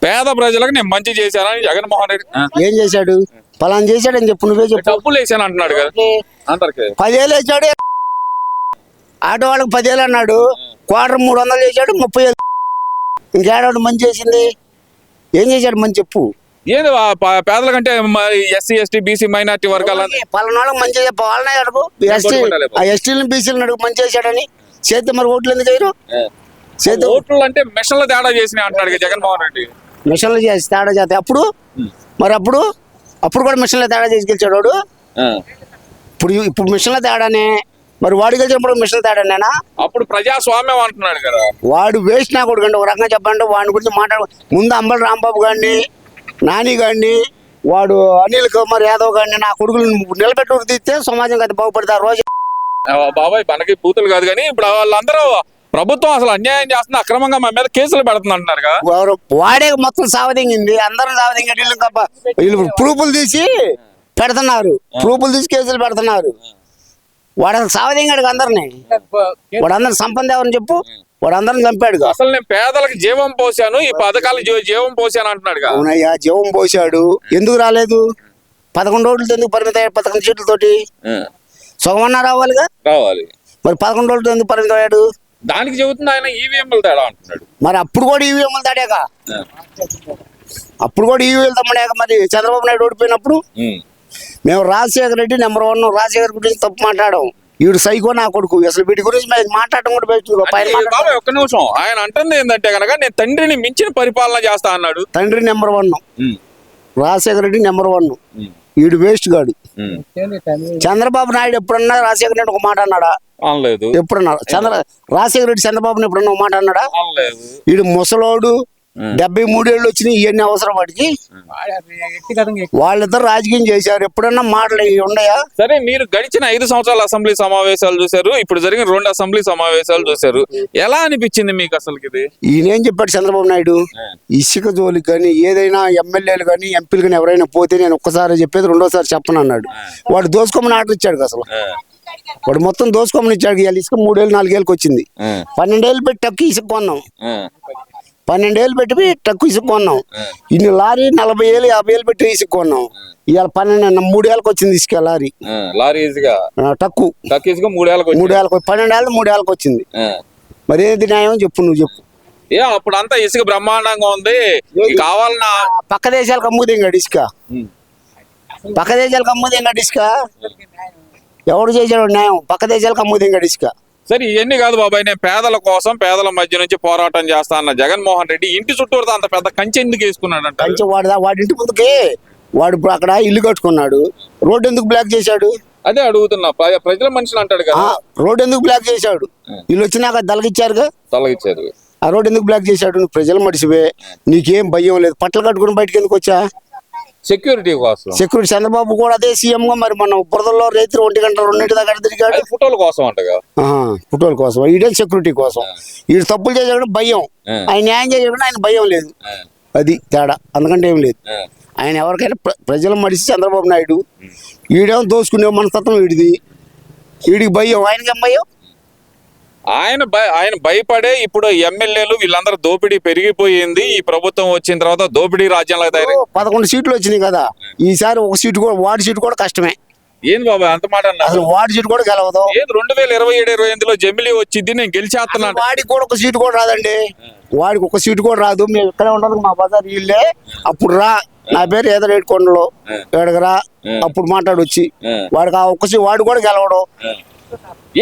పేద ప్రజలకు నేను మంచి చేశానని జగన్మోహన్ రెడ్డి ఏం చేశాడు? పలానా చేశాడని చెప్పు, నువ్వే చెప్పు. డబ్బులు వేసాను అంటున్నాడు కదా అందరికి. 10,000 వేసాడు, ఆటో వాళ్ళకి 10,000 అన్నాడు, క్వార్టర్ 300 చేశాడు, 30,000. ఇంకేడాడు మంచి చేసింది? ఏం చేశాడు మంచి చెప్పు. ఏంది పేదల కంటే ఎస్సీ ఎస్టీ బీసీ మైనార్టీ వర్గాల పలానా వాళ్ళకి మంచి వాళ్ళనే అడుగు, ఎస్టీలను బీసీలను అడుగు మంచి చేశాడని. చేస్తే మరి ఓట్లు ఎందుకు వేయరు? చేస్తే ఓట్లు అంటే మిషన్ల తేడా చేసినాయి అంటున్నాడు కదా జగన్మోహన్ రెడ్డి. మిషన్లు చేసి తేడా చేస్తాయి అప్పుడు. మరి అప్పుడు కూడా మిషన్లో తేడా చేసి గెలిచాడు వాడు. ఇప్పుడు మిషన్ల తేడానే, మరి వాడు గెలిచినప్పుడు మిషన్ తేడానేనా? అప్పుడు ప్రజాస్వామ్యం అంటున్నాడు కదా వాడు. వేస్ట్ నా కొడుకు అండి, ఒక రకంగా చెప్పాలంటే వాడి గురించి మాట్లాడు. ముందు అంబటి రాంబాబు గారిని, నాని గారిని, వాడు అనిల్ కుమార్ యాదవ్ గారిని, నా కొడుకులు నిలబెట్టుకు తీస్తే సమాజం కదా బాగుపడతారు. రోజు బాబాయ్ మనకి పూతులు కాదు కానీ ఇప్పుడు వాళ్ళందరూ ప్రభుత్వం అసలు అన్యాయం చేస్తుంది, అక్రమంగా మా మీద కేసులు పెడుతుంది అంటున్నారు కదా. వాడే మొత్తం సావదింగింది, అందరం సావదింగ. వీళ్ళు ప్రూఫ్లు తీసి పెడుతున్నారు, ప్రూఫ్లు తీసి కేసులు పెడుతున్నారు. వాడు అసలు సావదింగాడు అందరినీ. వాడు అందరిని సంపద ఎవరని చెప్పు, వాడు అందరిని చంపాడు. అసలు నేను పేదలకు జీవం పోసాను, ఈ పథకాలు జీవం పోసాను అంటున్నాడు. అవునయ్యా, జీవం పోసాడు. ఎందుకు రాలేదు? 11 రోజులతో ఎందుకు పరిమితం అయ్యాడు? 11 సీట్లతోటి సగమన్నా రావాలిగా. రావాలి. మరి 11 రోజులతో ఎందుకు పరిమితం అయ్యాడు? దానికి చెబుతుంది ఆయన ఈవీఎంలు తేడా అంటున్నాడు. మరి అప్పుడు కూడా ఈవీఎంలు తేడాక, అప్పుడు కూడా ఈవీఎంలు తమ్మడాక. మరి చంద్రబాబు నాయుడు ఓడిపోయినప్పుడు మేము రాజశేఖర రెడ్డి నెంబర్ 1, రాజశేఖర్ గురించి తప్పు మాట్లాడాం. వీడు సైకో నా కొడుకు. అసలు వీటి గురించి మాట్లాడటం కూడా బయట. ఒక్క నిమిషం, ఆయన అంటుంది ఏంటంటే కనుక నేను తండ్రిని మించిన పరిపాలన చేస్తా అన్నాడు. తండ్రి నెంబర్ 1, రాజశేఖర రెడ్డి నెంబర్ 1. వీడు వేస్ట్ గాడు. చంద్రబాబు నాయుడు ఎప్పుడన్నా రాజశేఖర రెడ్డి ఒక మాట అన్నాడా? అనలేదు. ఎప్పుడన్నా రాజశేఖర రెడ్డి చంద్రబాబుని ఎప్పుడన్నా ఒక మాట అన్నాడా? అనలేదు. వీడు ముసలోడు, 73 ఏళ్ళు వచ్చినాయి. ఇవన్నీ అవసరం వాడికి? వాళ్ళిద్దరు రాజకీయం చేశారు. ఎప్పుడన్నా మాటలు ఉన్నాయా? సరే, మీరు గడిచిన 5 సంవత్సరాల అసెంబ్లీ సమావేశాలు చూశారు, ఇప్పుడు జరిగిన 2 అసెంబ్లీ సమావేశాలు చూశారు. ఎలా అనిపించింది మీకు అసలు? ఈయనేం చెప్పాడు చంద్రబాబు నాయుడు? ఇసుక జోలికి కానీ ఏదైనా ఎమ్మెల్యేలు కానీ ఎంపీలు కానీ ఎవరైనా పోతే నేను ఒక్కసారి చెప్పేది, రెండోసారి చెప్పను అన్నాడు. వాడు దోసుకోమని ఆర్డర్ ఇచ్చాడు. అసలు వాడు మొత్తం దోసుకోమని ఇచ్చాడు. ఇవాళ ఇసుక 3 ఏళ్ళు 4 ఏళ్ళకి వచ్చింది. 12 ఏళ్ళు పెట్టి టక్కు ఇసుక కొన్నాం. 12 ఏళ్ళు పెట్టి టక్కు ఇసుక కొన్నాం. ఇన్ని లారీ 40 ఏళ్ళు 50 ఏళ్ళు పెట్టి ఇసుక కొన్నాం. ఇవాళ 3 ఏళ్ళకి వచ్చింది ఇసుక లారీ టక్కు ఇసుక 3 ఏళ్ళకి 12 ఏళ్ళు 3 ఏళ్ళకి వచ్చింది. మరి ఏది న్యాయం చెప్పు, నువ్వు చెప్పు. అప్పుడు అంతా ఇసుక బ్రహ్మాండంగా ఉంది, కావాలన్నా పక్క దేశాలకు అమ్ముదింగాడు ఇసుక. పక్క దేశాలకు అమ్ముదింగాడు ఇసుక. ఎవడు చేశాడు న్యాయం? పక్క దేశాలకు అమ్ముదింగాడు ఇసుక. సరే, ఇవన్నీ కాదు బాబాయ్, నేను పేదల కోసం పేదల మధ్య నుంచి పోరాటం చేస్తా అన్న జగన్మోహన్ రెడ్డి ఇంటి చుట్టూరు అంత పెద్ద కంచె ఎందుకు వేసుకున్నాడు? కంచె వాడి ఇంటి ముందుకి వాడు అక్కడ ఇల్లు కట్టుకున్నాడు. రోడ్డు ఎందుకు బ్లాక్ చేశాడు? అదే అడుగుతున్నా. ప్రజల మనుషులు అంటాడు కదా, రోడ్డు ఎందుకు బ్లాక్ చేశాడు? ఇల్లు వచ్చినాక తలగిచ్చారుగా. ఆ రోడ్డు ఎందుకు బ్లాక్ చేశాడు? నువ్వు ప్రజల మనిషివే, నీకేం భయం లేదు. పట్టలు కట్టుకుని బయటకు ఎందుకు వచ్చా? సెక్యూరిటీ కోసం. సెక్యూరిటీ. చంద్రబాబు కూడా అదే సీఎం గా. మరి మనం బురదలో రైతులు 1 గంట 2 దాకా తిరిగాడు. ఫోటోల కోసం అంటగా. ఫోటోల కోసం. ఈడే సెక్యూరిటీ కోసం. వీడు తప్పులు చేసాడు భయం, ఆయన న్యాయం చేసాడు ఆయన భయం లేదు. అది తేడా, అందుకంటే ఏం లేదు. ఆయన ఎవరికైనా ప్రజల మనిషి చంద్రబాబు నాయుడు. ఈడేమో దోసుకునే మనస్తత్వం వీడిది. వీడికి భయం, ఆయనకేం భయం? ఆయన భయపడే ఇప్పుడు ఎమ్మెల్యేలు వీళ్ళందరూ దోపిడీ పెరిగిపోయింది. ఈ ప్రభుత్వం వచ్చిన తర్వాత దోపిడీ రాజ్యంలో తయారు. 11 సీట్లు వచ్చినాయి కదా. ఈసారి ఒక సీటు కూడా, వార్డు సీటు కూడా కష్టమే. ఏంది బాబా అంత మాట అన్నా? అసలు వార్డు సీటు కూడా గెలవదు. 2027-28లో జమిలీ వచ్చింది, నేను గెలిచేస్తున్నాను. వాడికి కూడా ఒక సీటు కూడా రాదండి. వాడికి ఒక సీటు కూడా రాదు. మేము ఇక్కడే ఉండదు, మా బజార్ ఇల్లే. అప్పుడు రా, నా పేరు ఏదో రేటుకొండలో, ఇక్కడికి రా, అప్పుడు మాట్లాడొచ్చి. వాడికి ఆ ఒక్క వాడు కూడా గెలవడం.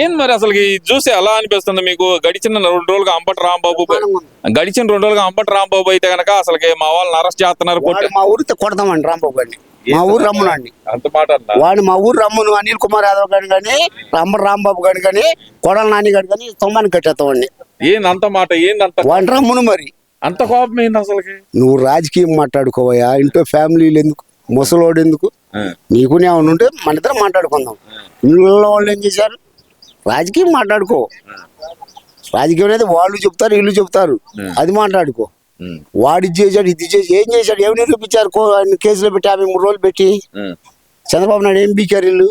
ఏంది మరి అసలు చూసి ఎలా అనిపిస్తుంది మీకు? గడిచిన 2 రోజులుగా అంబటి రాంబాబు అయితే కనుక అసలు మా వాళ్ళని అరెస్ట్ చేస్తున్నారు. మా ఊరితో కొడతామండి రాంబాబు గారిని. మా ఊరు రమ్మనండి. అంత మాట వాడిని మా ఊరు రమ్మను. అనిల్ కుమార్ యాదవ్ గారిని కానీ, అంబటి రాంబాబు గారిని కానీ, కొడాల నాని గారి కానీ తొమ్మానికి కట్టేస్తామండి. ఏంది అంత మాట? ఏందంత వాడిని రమ్మను. మరి అంత కోపం ఏంది అసలు? నువ్వు రాజకీయం మాట్లాడుకోవయా, ఇంట్లో ఫ్యామిలీలు ఎందుకు, ముసలోడు ఎందుకు? నీకు ఏమైనా ఉంటే మన ఇద్దరం మాట్లాడుకుందాం. ఇంట్లో వాళ్ళు ఏం చేశారు? రాజకీయం మాట్లాడుకో. రాజకీయం అనేది వాళ్ళు చెప్తారు, వీళ్ళు చెప్తారు, అది మాట్లాడుకో. వాడు ఇది చేశాడు, ఇది చేసి ఏం చేశాడు? ఏమి నిరూపించారు? కేసులో పెట్టి 53 రోజులు పెట్టి చంద్రబాబు నాయుడు ఏం బీకారు? వీళ్ళు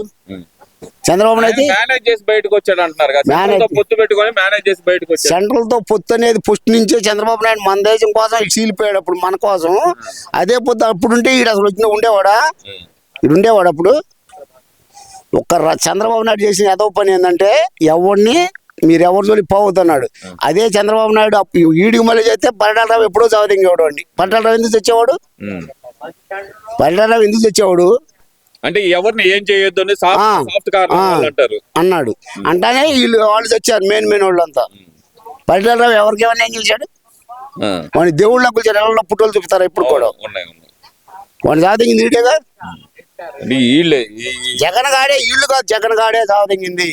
చంద్రబాబు నాయుడు మేనేజ్ చేసి బయటకు వచ్చాడు అంటున్నారు కదా, Manage- సెంట్రల్ తో పొత్తు పెట్టుకొని మేనేజ్ చేసి బయటకు వచ్చాడు. సెంట్రల్ తో పొత్తు అనేది ఫస్ట్ నుంచే చంద్రబాబు నాయుడు మన దేశం కోసం ఇటు చీలిపోయాడు అప్పుడు మన కోసం. అదే పొత్తు అప్పుడు ఉంటే ఈడు అసలు వచ్చిన ఉండేవాడా? ఇడు ఉండేవాడు అప్పుడు. చంద్రబాబు నాయుడు చేసిన ఏదో పని ఏంటంటే ఎవరిని మీరు ఎవరి జోలికి పోవద్దన్నాడు. అదే చంద్రబాబు నాయుడు ఈడికి మళ్ళీ చేస్తే పరిటాలరావు ఎప్పుడో చావదింగేవాడు అండి. పరిటాలరావు ఎందుకు తెచ్చేవాడు? పరిటాలరావు ఎందుకు తెచ్చేవాడు అంటే ఎవరిని ఏం చేయొద్దు అని సాఫ్ట్ కార్నర్ అంటారు అన్నాడు. అంటానే వాళ్ళు తెచ్చారు మెయిన్ వాళ్ళంతా. పరిటాలరావు ఎవరికి ఏమన్నా ఏం చేశాడు? వాడిని దేవుళ్ళ కూర్చొని ఎవరిలో పుట్టోలు చూపుతారా ఇప్పుడు కూడా? వాడిని చావదింగింది ఈడేగా. జగన్ గాడే ఇల్లు కాదు, జగన్ గాడే చావదింగింది.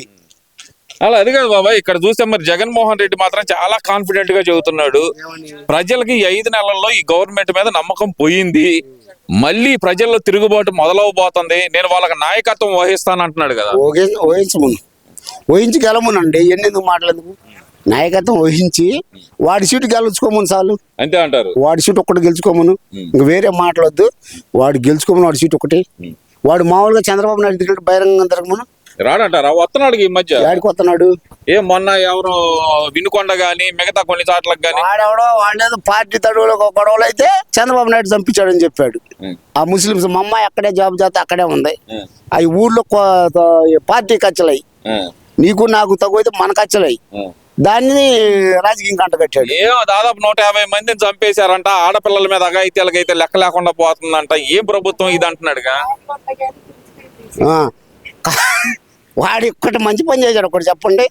అలా అది కాదు బాబాయ్, ఇక్కడ చూస్తే మరి జగన్మోహన్ రెడ్డి మాత్రం చాలా కాన్ఫిడెంట్ గా చెబుతున్నాడు. ప్రజలకి ఈ 5 నెలల్లో ఈ గవర్నమెంట్ మీద నమ్మకం పోయింది, మళ్ళీ ప్రజల్లో తిరుగుబాటు మొదలవబోతుంది, నేను వాళ్ళకి నాయకత్వం వహిస్తాను అంటున్నాడు కదా. వహించి గెలమునండి, ఎన్నెందుకు మాట్లాడేందుకు? నాయకత్వం వహించి వాడి సీటు గెలుచుకోమని చాలు. అంతే అంటారు. వాడి సీటు ఒక్కటి గెలుచుకోమను, ఇంక వేరే మాట్లాడద్దు. వాడు గెలుచుకోమను, వాడి సీటు ఒకటి. వాడు మామూలుగా చంద్రబాబు నాయుడు తిరిగి బహిరంగంగా తిరగమను. రాడంటారా? వస్తున్నాడు ఈ మధ్య. వాడికి వస్తున్నాడు. మొన్న ఎవరు వినుకొండ గాని మిగతా కొన్ని చోట్లకు గాని వాడెవడో వాళ్ళేదో పార్టీ తడువులో గొడవలు అయితే చంద్రబాబు నాయుడు చంపించాడని చెప్పాడు. ఆ ముస్లింస్ మా అమ్మాయి అక్కడే జాబ్ చేస్తే అక్కడే ఉంది. అవి ఊర్లో పార్టీ కచ్చలయి, నీకు నాకు తక్కువైతే మన కచ్చలయి. దాన్ని రాజకీయం కంటగట్టాడు. దాదాపు 150 మందిని చంపేశారంట. ఆడపిల్లల మీద అఘాయిత్యాలకైతే లెక్క లేకుండా పోతుందంట. ఏం ప్రభుత్వం ఇది అంటున్నాడుగా. వాడు ఒక్కటి మంచి పని చేశాడు. ఒకటి చెప్పండి,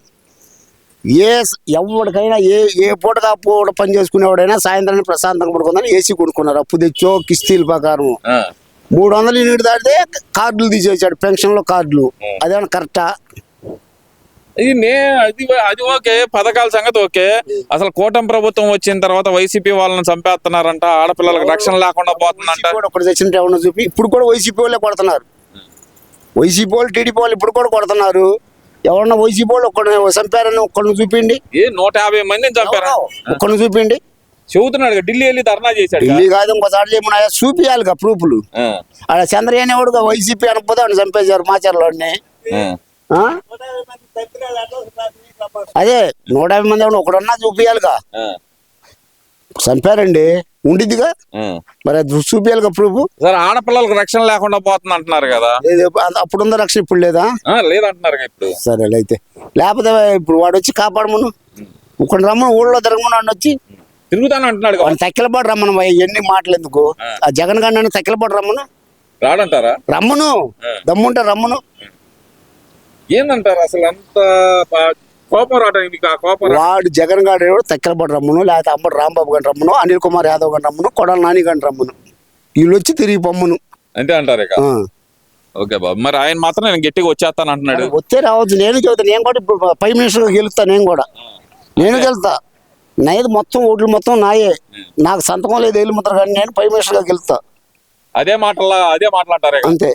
ఎవరికైనా ఏ పూటగా పూట పని చేసుకునేవాడైనా సాయంత్రాన్ని ప్రశాంతంగా పడుకుందని ఏసీ కొనుక్కున్నారు. అప్పు తెచ్చో కిస్తీల ప్రకారం 300 యూనిట్ దాటితే కార్డులు తీసేసాడు, పెన్షన్లో కార్డులు. అదేమన్నా కరెక్టా? అది ఓకే, పథకాల సంగతి ఓకే. అసలు కూటమి ప్రభుత్వం వచ్చిన తర్వాత వైసీపీ వాళ్ళని చంపేస్తున్నారంట, ఆడపిల్లలకు రక్షణ లేకుండా పోతుందంట. ఒకటి తెచ్చినట్టు ఎవరన్నా చూపి. ఇప్పుడు కూడా వైసీపీ వాళ్ళే కొడుతున్నారు. వైసీపీ వాళ్ళు టీడీపీ వాళ్ళు ఇప్పుడు కూడా కొడుతున్నారు. ఎవరన్నా వైసీపీ వాళ్ళు ఒక్కడిని చంపారని ఒక్కడిని చూపిండి. 150 మందిని చంపారు, ఒక్కడిని చూపిండి. చెబుతున్నాడు. ఢిల్లీ వెళ్ళి ధర్నా చేశాడు. ఢిల్లీ కాదు, ఇంకోసారి చేయమన్నా చూపియాలిగా ప్రూఫ్లు. అలా చంద్రయాన్ ఎవడుగా వైసీపీ అనకపోతే వాడిని చంపేశారు మాచర్లోని. అదే 150 మంది ఎవరు ఒకడన్నా చూపియాలిగా. చంపారండి ఉండిద్దిగా, మరి అది చూపియాలిగా ప్రూఫ్. సార్ ఆడపిల్లలకు రక్షణ లేకుండా పోతుంది అంటున్నారు కదా. అప్పుడుందా రక్షణ, ఇప్పుడు లేదా? లేదంటున్నారు ఇప్పుడు. సరే అయితే, లేకపోతే ఇప్పుడు వాడు వచ్చి కాపాడమను, ఒకటి రమ్మను, ఊళ్ళో తిరగమను. వాడిని వచ్చి తిరుగుతాను అంటున్నాడు. వాడిని తక్కిలపాటు రమ్మను. ఎన్ని మాటలు ఎందుకు? ఆ జగన్ గారిని తక్కిలపాటు రమ్మను. రాడంటారా? రమ్మను, దమ్ముంటే రమ్మను. ఏందంటారు అసలు అంత కోపం రావడానికి? వాడు జగన్ గారు తక్కిలపాటు రమ్మను, లేకపోతే అంబటి రాంబాబు గారిని రమ్మను, అనిల్ కుమార్ యాదవ్ గారిని రమ్మను, కొడాలి నాని గారిని రమ్మను. వీళ్ళు వచ్చి తిరిగి పొమ్మను. అంతే అంటారు. ఓకే బాబు, మరి ఆయన మాత్రం నేను గట్టిగా వచ్చేస్తాను అంటున్నాడు. వచ్చే రావచ్చు. నేను చదువుతాను, నేను కూడా ఇప్పుడు ప్రైమ్ మినిస్టర్గా గెలుస్తా. నేను గెలుతా. నాది మొత్తం ఓట్లు మొత్తం నాయే. నాకు సంతకం లేదు, ఏళ్ళు ముద్ర, కానీ నేను ప్రైమ్ మినిస్టర్గా గెలుస్తా. అదే మాటలంటారు. అంతే.